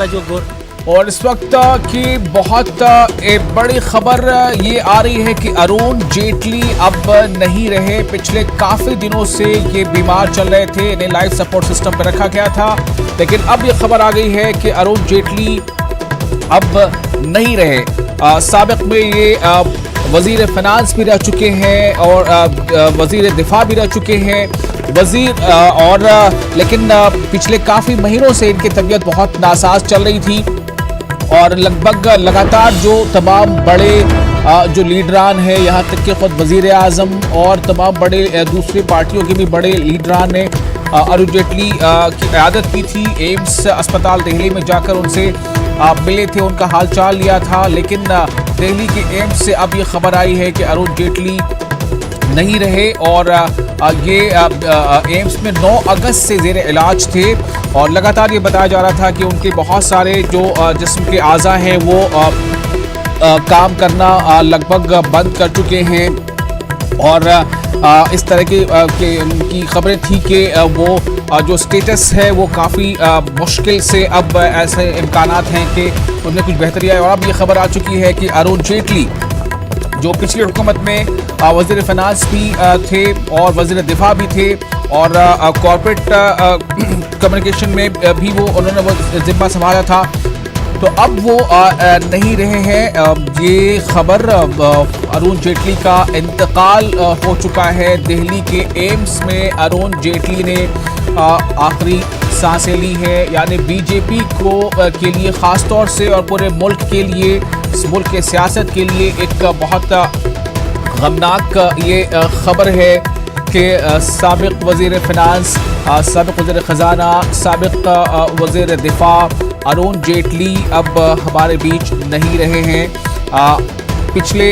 जो गोर और इस वक्त की बहुत एक बड़ी खबर ये आ रही है कि अरुण जेटली अब नहीं रहे। पिछले काफी दिनों से ये बीमार चल रहे थे, इन्हें लाइफ सपोर्ट सिस्टम पर रखा गया था, लेकिन अब ये खबर आ गई है कि अरुण जेटली अब नहीं रहे। साबिक में ये वजीर फिनांस भी रह चुके हैं और वजीर दिफा भी रह चुके हैं लेकिन पिछले काफी महीनों से इनकी तबीयत बहुत नासाज चल रही थी और लगभग लगातार जो तमाम बड़े जो लीडरान हैं, यहाँ तक कि खुद वजीर आजम और तमाम बड़े दूसरी पार्टियों के भी बड़े लीडरान ने अरुण जेटली की क़यादत की थी। एम्स अस्पताल दिल्ली में जाकर उनसे मिले थे, उनका हालचाल लिया था, लेकिन दिल्ली के एम्स से अब ये खबर आई है कि अरुण जेटली नहीं रहे और ये एम्स में 9 अगस्त से ज़ेर इलाज थे और लगातार ये बताया जा रहा था कि उनके बहुत सारे जो जिस्म के आज़ा हैं वो काम करना लगभग बंद कर चुके हैं और इस तरह की खबरें थी कि वो जो स्टेटस है वो काफ़ी मुश्किल से अब ऐसे इम्कानात हैं कि उनमें कुछ बेहतरी आए। और अब ये खबर आ चुकी है कि अरुण जेटली जो पिछली हुकूमत में वज़ीर फिनांस भी थे और वज़ीर दिफा भी थे और कॉर्पोरेट कम्युनिकेशन में भी उन्होंने वो जिम्मा संभाला था, तो अब वो नहीं रहे हैं। ये खबर अरुण जेटली का इंतकाल हो चुका है। दिल्ली के एम्स में अरुण जेटली ने आखिरी सांसें ली है, यानी बीजेपी के लिए ख़ास तौर से और पूरे मुल्क के लिए, इस मुल्क के सियासत के लिए एक बहुत गमनाक ये खबर है कि साबिक वज़ीर फिनांस, साबिक वज़ीर ख़जाना, साबिक वज़ीर दिफा अरुण जेटली अब हमारे बीच नहीं रहे हैं। पिछले